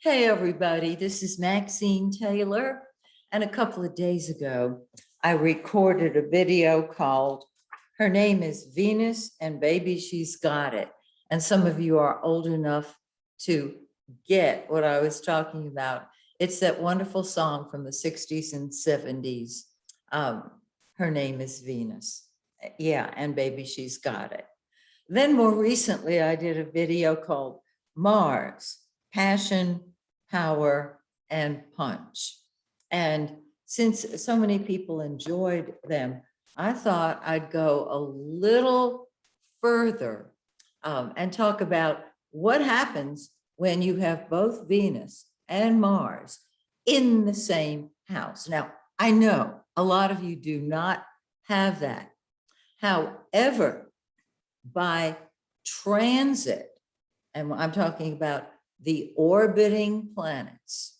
Hey, everybody, this is Maxine Taylor. And a couple of days ago, I recorded a video called Her Name is Venus and Baby, She's Got It. And some of you are old enough to get what I was talking about. It's that wonderful song from the 60s and 70s. Her Name is Venus. Yeah, and Baby, She's Got It. Then more recently, I did a video called Mars, Passion, Power, and Punch. And since so many people enjoyed them, I thought I'd go a little further and talk about what happens when you have both Venus and Mars in the same house. Now, I know a lot of you do not have that. However, by transit, and I'm talking about the orbiting planets,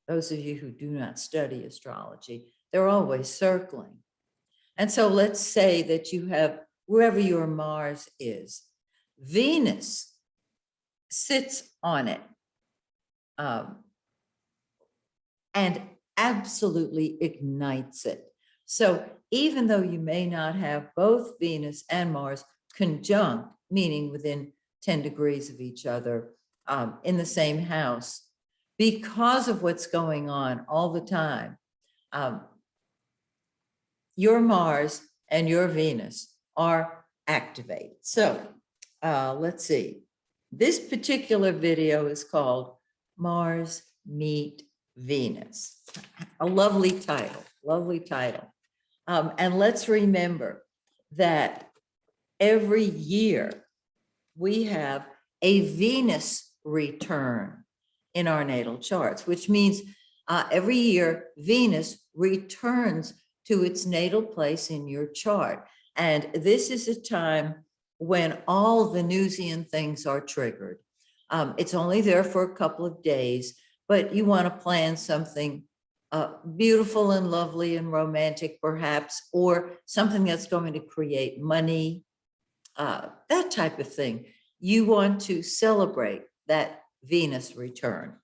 those of you who do not study astrology, they're always circling. And so let's say that you have, wherever your Mars is, Venus sits on it and absolutely ignites it. So even though you may not have both Venus and Mars conjunct, meaning within 10 degrees of each other in the same house, because of what's going on all the time, your Mars and your Venus are activated. So let's see. This particular video is called Mars Meet Venus. A lovely title, lovely title. And let's remember that every year we have a Venus return in our natal charts, which means every year Venus returns to its natal place in your chart. And this is a time when all Venusian things are triggered. It's only there for a couple of days, but you want to plan something beautiful and lovely and romantic, perhaps, or something that's going to create money, that type of thing. You want to celebrate that Venus return.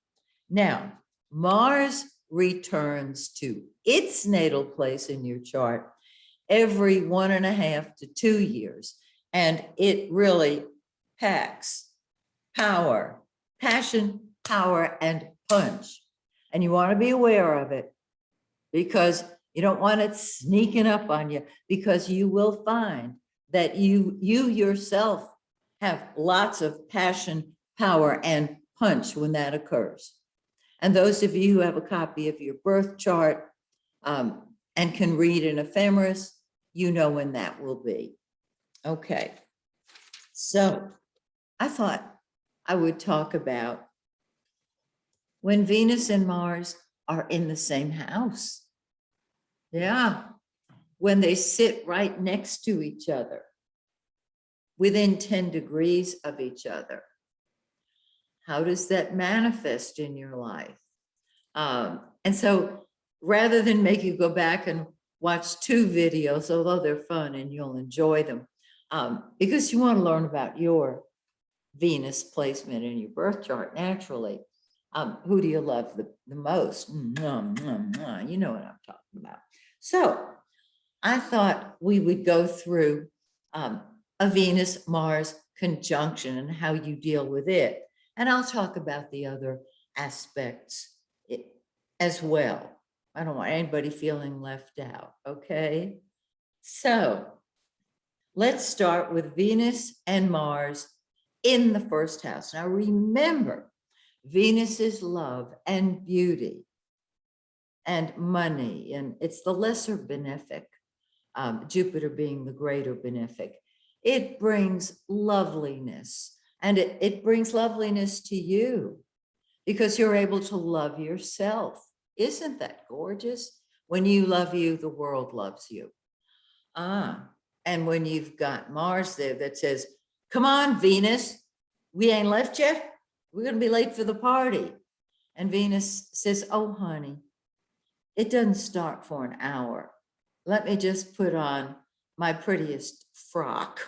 Now, Mars returns to its natal place in your chart every 1.5 to 2 years. And it really packs power, passion, power, and punch. And you want to be aware of it because you don't want it sneaking up on you, because you will find that you yourself have lots of passion, power, and punch when that occurs. And those of you who have a copy of your birth chart and can read an ephemeris, you know when that will be. Okay, so I thought I would talk about when Venus and Mars are in the same house. Yeah, when they sit right next to each other, within 10 degrees of each other. How does that manifest in your life? And so rather than make you go back and watch 2 videos, although they're fun and you'll enjoy them, because you want to learn about your Venus placement in your birth chart naturally. Who do you love the most? You know what I'm talking about. So I thought we would go through a Venus-Mars conjunction and how you deal with it. And I'll talk about the other aspects as well. I don't want anybody feeling left out, okay? So let's start with Venus and Mars in the first house. Now remember, Venus is love and beauty and money, and it's the lesser benefic, Jupiter being the greater benefic. It brings loveliness, and it brings loveliness to you because you're able to love yourself. Isn't that gorgeous? When you love you, the world loves you. And when you've got Mars there that says, come on, Venus, we ain't left yet. We're going to be late for the party. And Venus says, oh, honey, it doesn't start for an hour. Let me just put on my prettiest frock.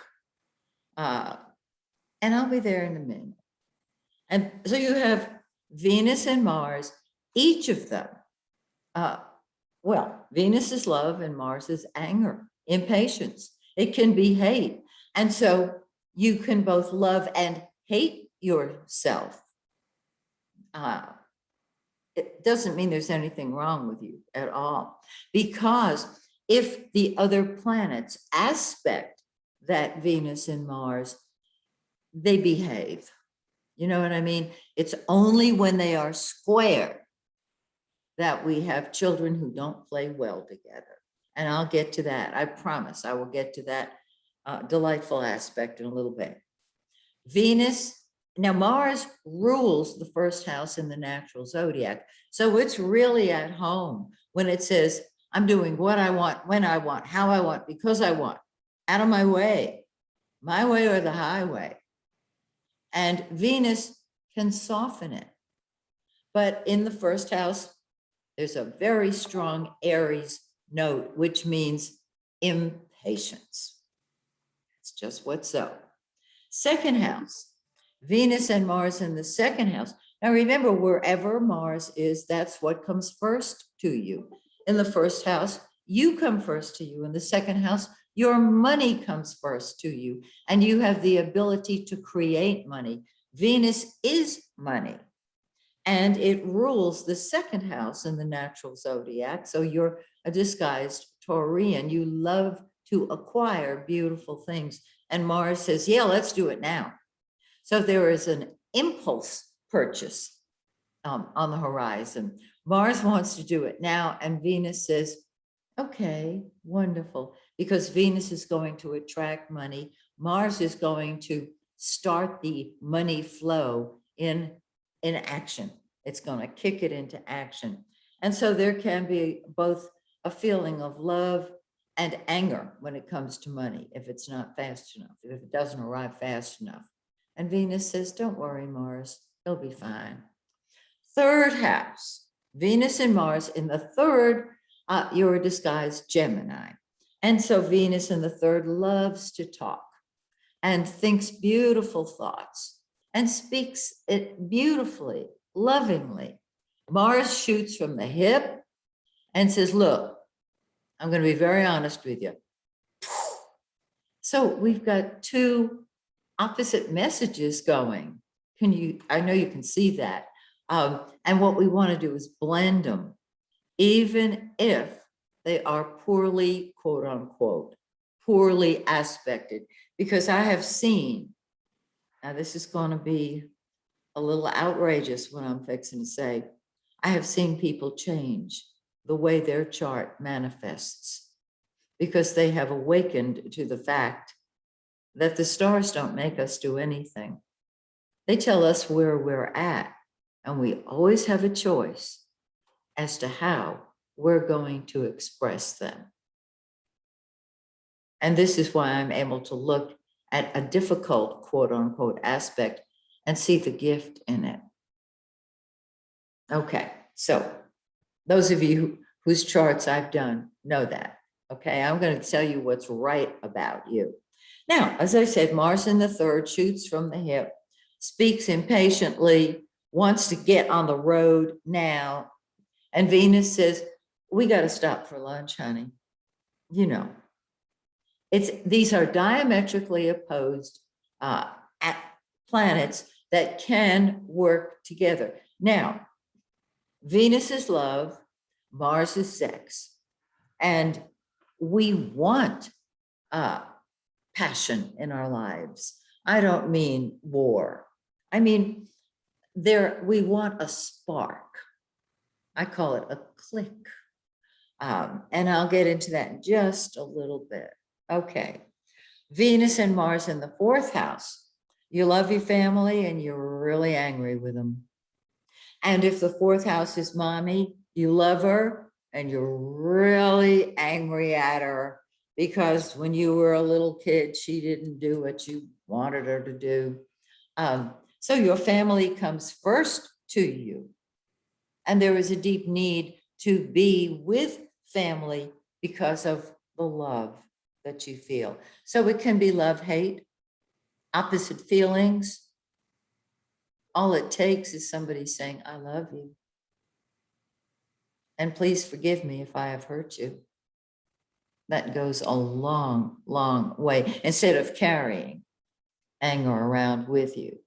And I'll be there in a minute. And so you have Venus and Mars, each of them, well, Venus is love and Mars is anger, impatience. It can be hate. And so you can both love and hate yourself. It doesn't mean there's anything wrong with you at all. Because if the other planets aspect that Venus and Mars, they behave. You know what I mean? It's only when they are square that we have children who don't play well together. And I'll get to that. I promise I will get to that delightful aspect in a little bit. Venus, now Mars rules the first house in the natural zodiac. So it's really at home when it says, I'm doing what I want, when I want, how I want, because I want, out of my way or the highway. And Venus can soften it. But in the first house, there's a very strong Aries note, which means impatience. It's just what's so. Second house, Venus and Mars in the second house. Now remember, wherever Mars is, that's what comes first to you. In the first house, you come first to you. In the second house, your money comes first to you, and you have the ability to create money. Venus is money, and it rules the second house in the natural zodiac. So you're a disguised Taurian. You love to acquire beautiful things. And Mars says, yeah, let's do it now. So there is an impulse purchase on the horizon. Mars wants to do it now, and Venus says, okay, wonderful, because Venus is going to attract money. Mars is going to start the money flow in action. It's going to kick it into action. And so there can be both a feeling of love and anger when it comes to money, if it's not fast enough, if it doesn't arrive fast enough. And Venus says, don't worry, Mars, it'll be fine. Third house, Venus and Mars in the third, you're a disguised Gemini. And so Venus in the third loves to talk and thinks beautiful thoughts and speaks it beautifully, lovingly. Mars shoots from the hip and says, look, I'm going to be very honest with you. So we've got two opposite messages going. I know you can see that. And what we want to do is blend them, even if they are poorly, quote unquote, poorly aspected. Because I have seen, now this is going to be a little outrageous what I'm fixing to say. I have seen people change the way their chart manifests because they have awakened to the fact that the stars don't make us do anything. They tell us where we're at, and we always have a choice as to how we're going to express them. And this is why I'm able to look at a difficult, quote unquote, aspect and see the gift in it. Okay, so those of you whose charts I've done know that. Okay, I'm going to tell you what's right about you. Now, as I said, Mars in the third shoots from the hip, speaks impatiently, wants to get on the road now. And Venus says, we got to stop for lunch, honey. You know, these are diametrically opposed planets that can work together. Now, Venus is love, Mars is sex, and we want passion in our lives. I don't mean war. I mean, we want a spark. I call it a click. And I'll get into that in just a little bit. Okay. Venus and Mars in the fourth house. You love your family and you're really angry with them. And if the fourth house is mommy, you love her and you're really angry at her because when you were a little kid, she didn't do what you wanted her to do. So your family comes first to you. And there is a deep need to be with family because of the love that you feel. So it can be love, hate, opposite feelings, all it takes is somebody saying, I love you. And please forgive me if I have hurt you. That goes a long, long way instead of carrying anger around with you.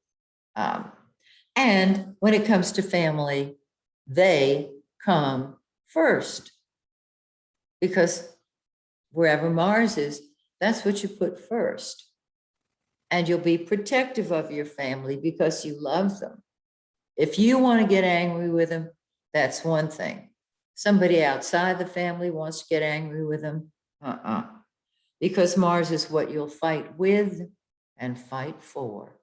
And when it comes to family, they come first, because wherever Mars is, that's what you put first. And you'll be protective of your family because you love them. If you want to get angry with them, that's one thing. Somebody outside the family wants to get angry with them, because Mars is what you'll fight with and fight for.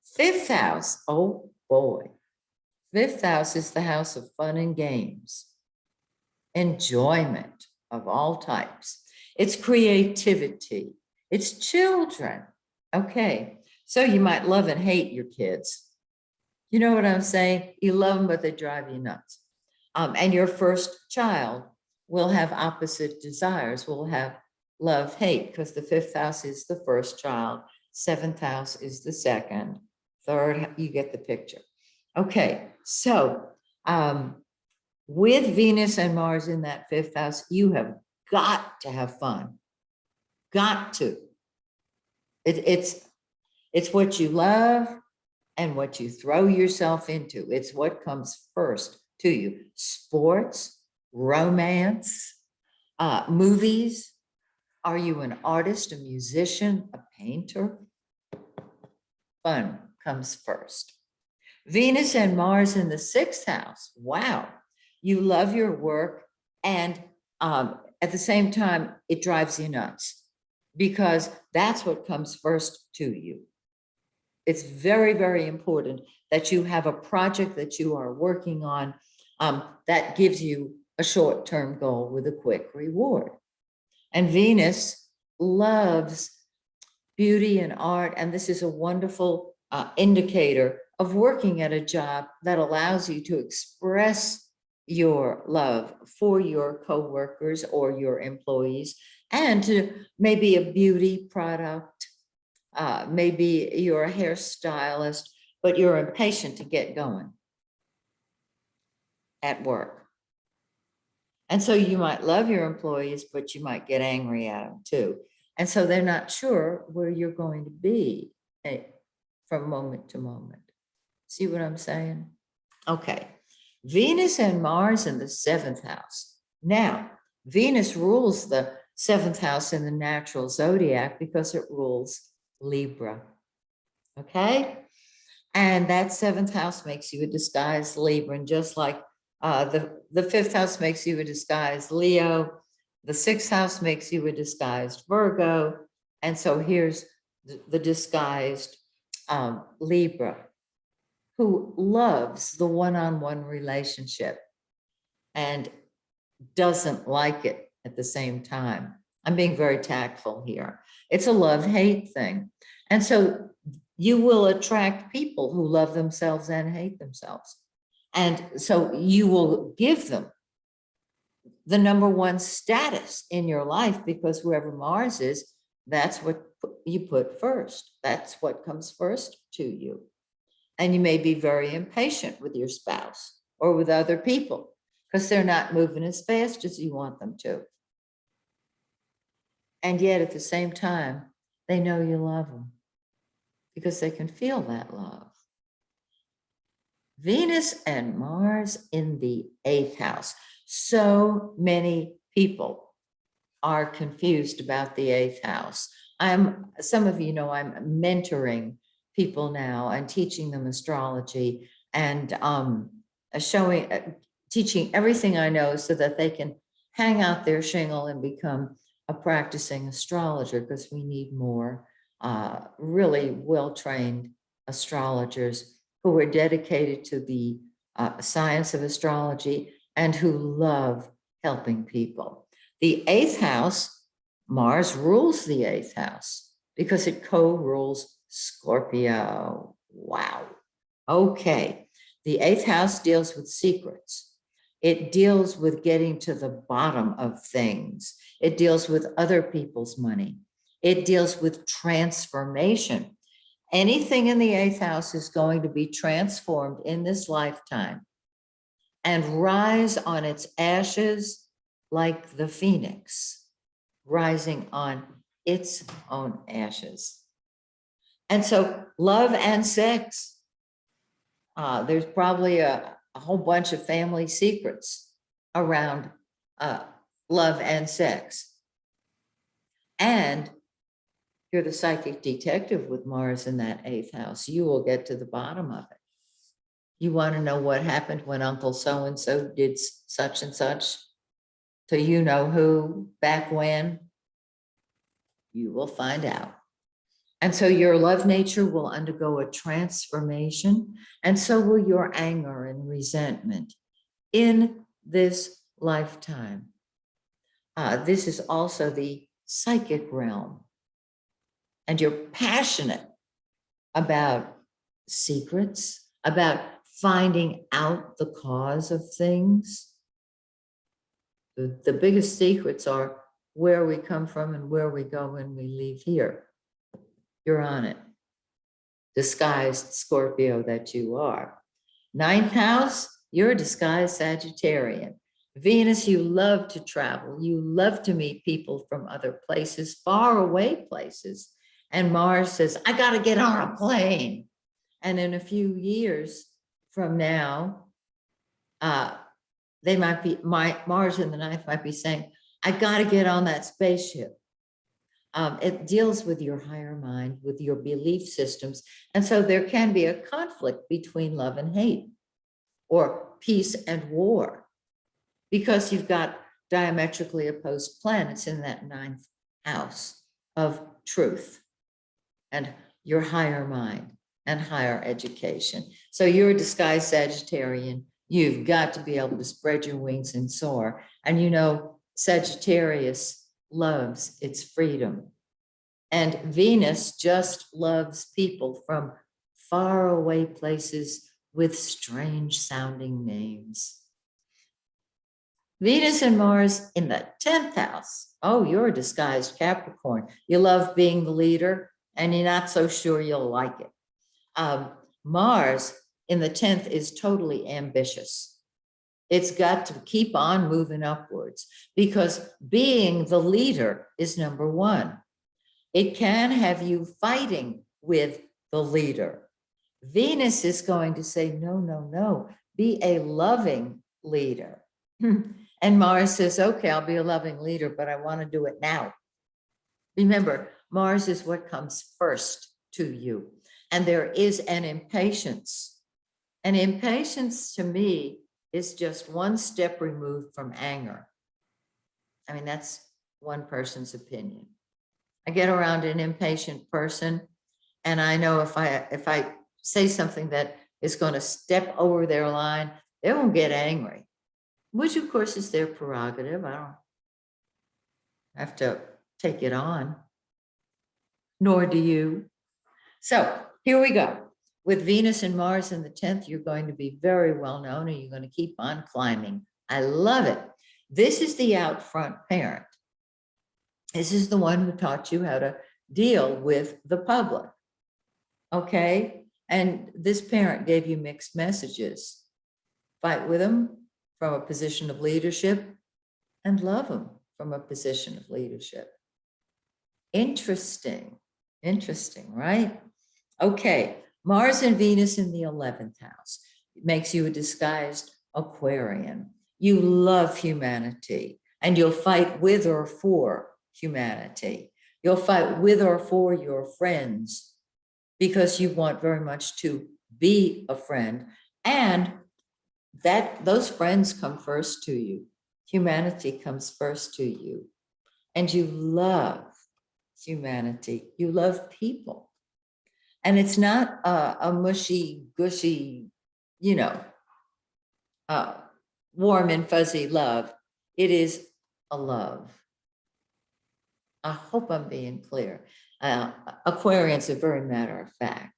Fifth house, oh boy. Fifth house is the house of fun and games, enjoyment of all types. It's creativity. It's children. Okay, so you might love and hate your kids. You know what I'm saying? You love them, but they drive you nuts. And your first child will have opposite desires. Will have love, hate, because the fifth house is the first child. Seventh house is the second. Third, you get the picture. Okay, so with Venus and Mars in that fifth house, you have got to have fun. Got to. It's what you love and what you throw yourself into. It's what comes first to you. Sports, romance, movies. Are you an artist, a musician, a painter? Fun comes first. Venus and Mars in the sixth house. Wow. You love your work, and at the same time, it drives you nuts because that's what comes first to you. It's very, very important that you have a project that you are working on that gives you a short-term goal with a quick reward. And Venus loves beauty and art, and this is a wonderful indicator of working at a job that allows you to express your love for your coworkers or your employees, and to maybe a beauty product, maybe you're a hairstylist, but you're impatient to get going at work. And so you might love your employees, but you might get angry at them too. And so they're not sure where you're going to be from moment to moment. See what I'm saying? Okay. Venus and Mars in the seventh house. Now, Venus rules the seventh house in the natural zodiac because it rules Libra. Okay? And that seventh house makes you a disguised Libra. And just like the fifth house makes you a disguised Leo, the sixth house makes you a disguised Virgo. And so here's the disguised Libra, who loves the one-on-one relationship and doesn't like it at the same time. I'm being very tactful here. It's a love-hate thing. And so you will attract people who love themselves and hate themselves. And so you will give them the number one status in your life, because wherever Mars is, that's what you put first. That's what comes first to you. And you may be very impatient with your spouse or with other people because they're not moving as fast as you want them to. And yet at the same time, they know you love them because they can feel that love. Venus and Mars in the eighth house. So many people are confused about the eighth house. Some of you know I'm mentoring people now and teaching them astrology and teaching everything I know so that they can hang out their shingle and become a practicing astrologer, because we need more really well-trained astrologers who are dedicated to the science of astrology and who love helping people. The eighth house, Mars rules the eighth house because it co-rules Scorpio. Wow. Okay. The eighth house deals with secrets. It deals with getting to the bottom of things. It deals with other people's money. It deals with transformation. Anything in the 8th house is going to be transformed in this lifetime and rise on its ashes like the phoenix, rising on its own ashes. And so love and sex, there's probably a whole bunch of family secrets around love and sex. And you're the psychic detective with Mars in that 8th house. You will get to the bottom of it. You want to know what happened when Uncle so-and-so did such and such to you know who back when? You will find out. And so your love nature will undergo a transformation, and so will your anger and resentment in this lifetime. This is also the psychic realm. And you're passionate about secrets, about finding out the cause of things. The biggest secrets are where we come from and where we go when we leave here. You're on it. Disguised Scorpio that you are. 9th house, you're a disguised Sagittarian. Venus, you love to travel. You love to meet people from other places, far away places. And Mars says, I got to get on a plane. And in a few years from now, they might be, Mars in the 9th might be saying, I got to get on that spaceship. It deals with your higher mind, with your belief systems. And so there can be a conflict between love and hate, or peace and war, because you've got diametrically opposed planets in that 9th house of truth and your higher mind and higher education. So you're a disguised Sagittarian. You've got to be able to spread your wings and soar. And you know, Sagittarius loves its freedom. And Venus just loves people from far away places with strange sounding names. Venus and Mars in the 10th house. Oh, you're a disguised Capricorn. You love being the leader and you're not so sure you'll like it. Mars in the 10th is totally ambitious. It's got to keep on moving upwards because being the leader is number one. It can have you fighting with the leader. Venus is going to say, no, no, no, be a loving leader. And Mars says, okay, I'll be a loving leader, but I want to do it now. Remember, Mars is what comes first to you. And there is an impatience. And impatience to me is just one step removed from anger. I mean, that's one person's opinion. I get around an impatient person, and I know if I say something that is going to step over their line, they won't get angry, which of course is their prerogative. I don't have to take it on, nor do you. So here we go. With Venus and Mars in the 10th, you're going to be very well known and you're going to keep on climbing. I love it. This is the out front parent. This is the one who taught you how to deal with the public. Okay? And this parent gave you mixed messages. Fight with them from a position of leadership and love them from a position of leadership. Interesting. Interesting, right? Okay. Mars and Venus in the 11th house. It makes you a disguised Aquarian. You love humanity and you'll fight with or for humanity. You'll fight with or for your friends because you want very much to be a friend, and that those friends come first to you. Humanity comes first to you, and you love humanity. You love people. And it's not a mushy, gushy, warm and fuzzy love. It is a love. I hope I'm being clear. Aquarians are very matter of fact.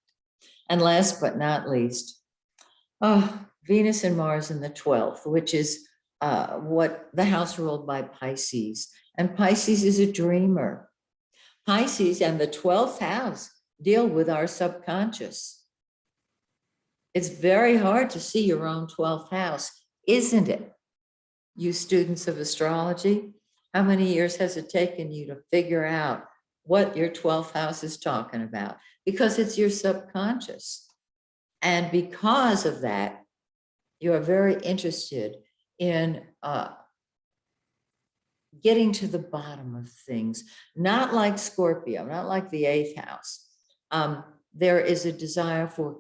And last but not least, Venus and Mars in the 12th, which is what the house ruled by Pisces. And Pisces is a dreamer. Pisces and the 12th house deal with our subconscious. It's very hard to see your own 12th house, isn't it? You students of astrology, how many years has it taken you to figure out what your 12th house is talking about? Because it's your subconscious. And because of that, you're very interested in getting to the bottom of things, not like Scorpio, not like the 8th house. There is a desire for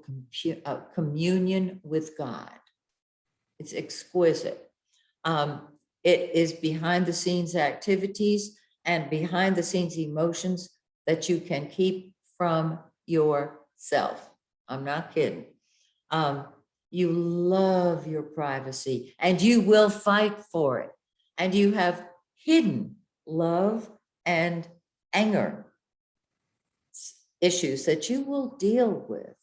communion with God. It's exquisite. It is behind the scenes activities and behind the scenes emotions that you can keep from yourself. I'm not kidding. You love your privacy and you will fight for it. And you have hidden love and anger issues that you will deal with.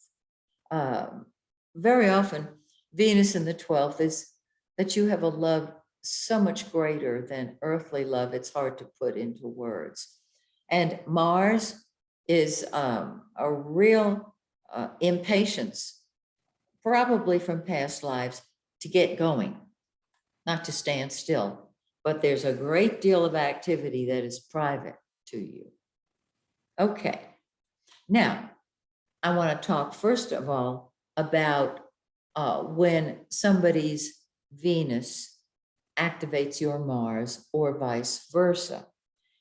Very often, Venus in the 12th is that you have a love so much greater than earthly love. It's hard to put into words. And Mars is a real impatience, probably from past lives, to get going, not to stand still. But there's a great deal of activity that is private to you. Okay. Now, I want to talk first of all about when somebody's Venus activates your Mars or vice versa.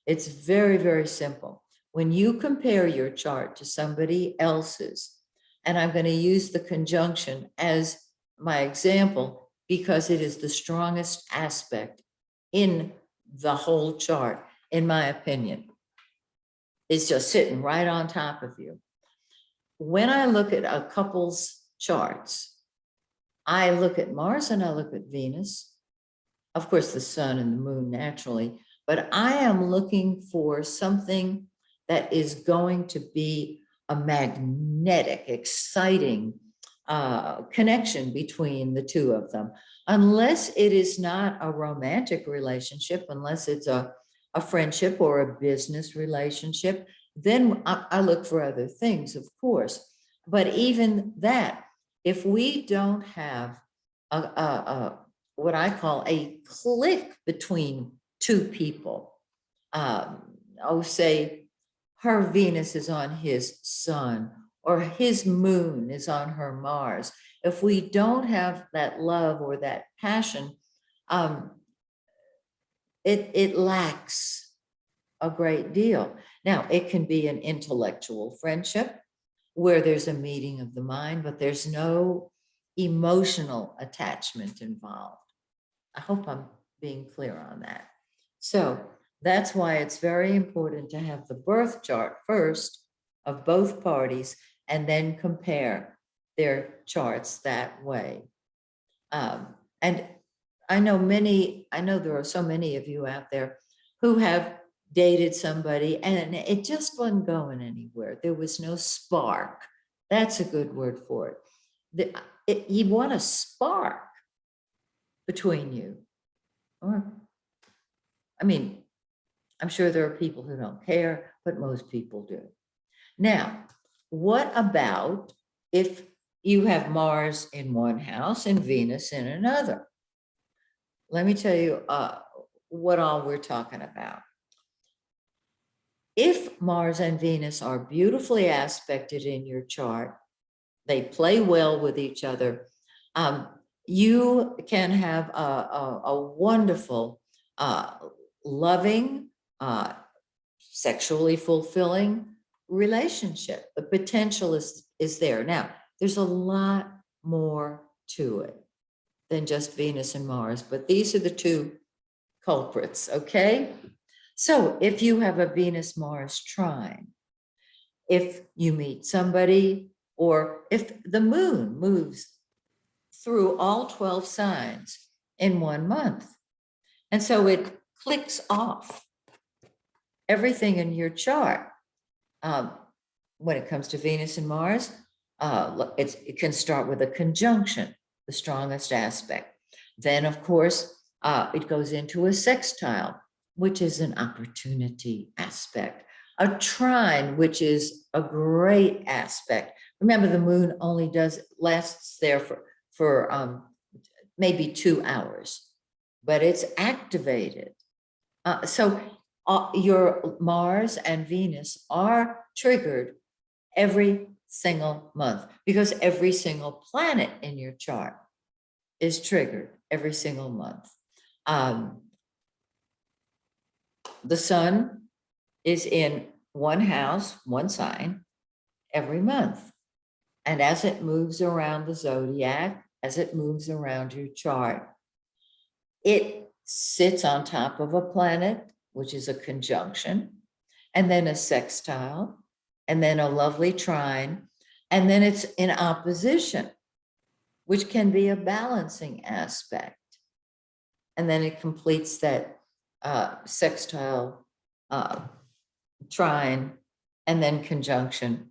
It's very, very simple. When you compare your chart to somebody else's, and I'm going to use the conjunction as my example because it is the strongest aspect in the whole chart, in my opinion. It's just sitting right on top of you. When I look at a couple's charts, I look at Mars and I look at Venus, of course, the sun and the moon naturally, but I am looking for something that is going to be a magnetic, exciting connection between the two of them. Unless it is not a romantic relationship, unless it's a friendship or a business relationship, then I look for other things, of course. But even that, if we don't have what I call a click between two people, say her Venus is on his sun or his moon is on her Mars. If we don't have that love or that passion, it lacks a great deal. Now, it can be an intellectual friendship where there's a meeting of the mind, but there's no emotional attachment involved. I hope I'm being clear on that. So that's why it's very important to have the birth chart first of both parties and then compare their charts that way. And I know there are so many of you out there who have dated somebody and it just wasn't going anywhere. There was no spark. That's a good word for it. You want a spark between you. Or, I mean, I'm sure there are people who don't care, but most people do. Now, what about if you have Mars in one house and Venus in another? Let me tell you what all we're talking about. If Mars and Venus are beautifully aspected in your chart, they play well with each other, you can have a wonderful, loving, sexually fulfilling relationship. The potential is there. Now, there's a lot more to it than just Venus and Mars, but these are the two culprits, okay? So if you have a Venus-Mars trine, if you meet somebody, or if the moon moves through all 12 signs in 1 month, and so it clicks off everything in your chart. When it comes to Venus and Mars, it can start with a conjunction, the strongest aspect. Then, of course, it goes into a sextile, which is an opportunity aspect. A trine, which is a great aspect. Remember, the moon only lasts there for maybe 2 hours, but it's activated. So your Mars and Venus are triggered every single month because every single planet in your chart is triggered every single month. The sun is in one house, one sign every month. And as it moves around the zodiac, as it moves around your chart, it sits on top of a planet, which is a conjunction, and then a sextile, and then a lovely trine, and then it's in opposition, which can be a balancing aspect. And then it completes that sextile, trine, and then conjunction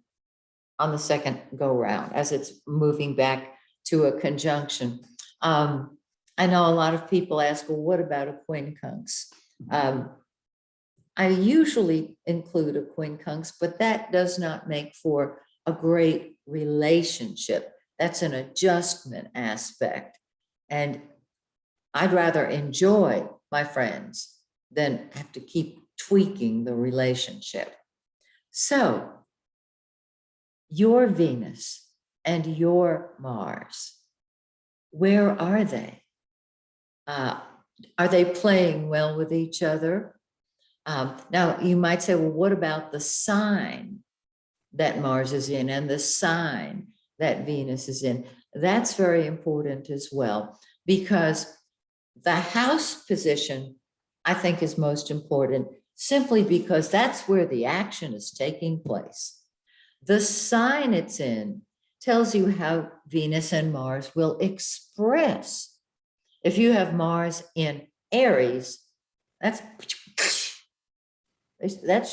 on the second go round as it's moving back to a conjunction. I know a lot of people ask, well, what about a quincunx? I usually include a quincunx, but that does not make for a great relationship. That's an adjustment aspect. And I'd rather enjoy my friends than have to keep tweaking the relationship. So your Venus and your Mars, where are they? Are they playing well with each other? Now, you might say, well, what about the sign that Mars is in and the sign that Venus is in? That's very important as well, because the house position, I think, is most important simply because that's where the action is taking place. The sign it's in tells you how Venus and Mars will express. If you have Mars in Aries, that's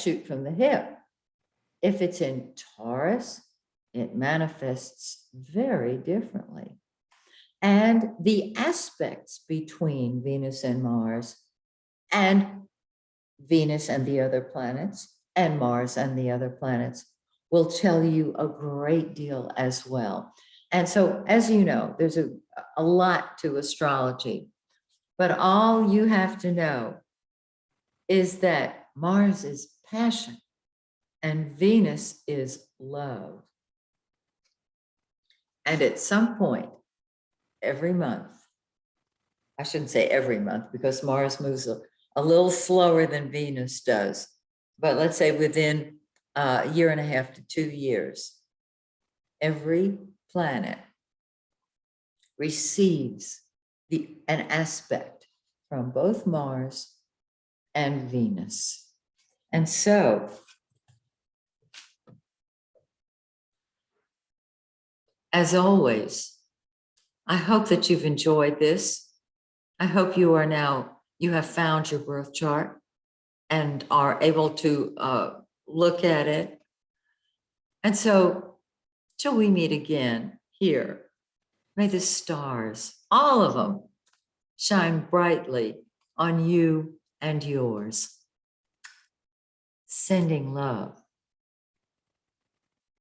shoot from the hip. If it's in Taurus, it manifests very differently. And the aspects between Venus and Mars, and Venus and the other planets, and Mars and the other planets, will tell you a great deal as well. And so, as you know, there's a lot to astrology, but all you have to know is that Mars is passion and Venus is love. And at some point, every month, I shouldn't say every month because Mars moves a little slower than Venus does, but let's say within a year and a half to 2 years, every planet receives an aspect from both Mars and Venus. And so, as always, I hope that you've enjoyed this. I hope you have found your birth chart and are able to look at it. And so, till we meet again here, may the stars, all of them, shine brightly on you and yours. Sending love.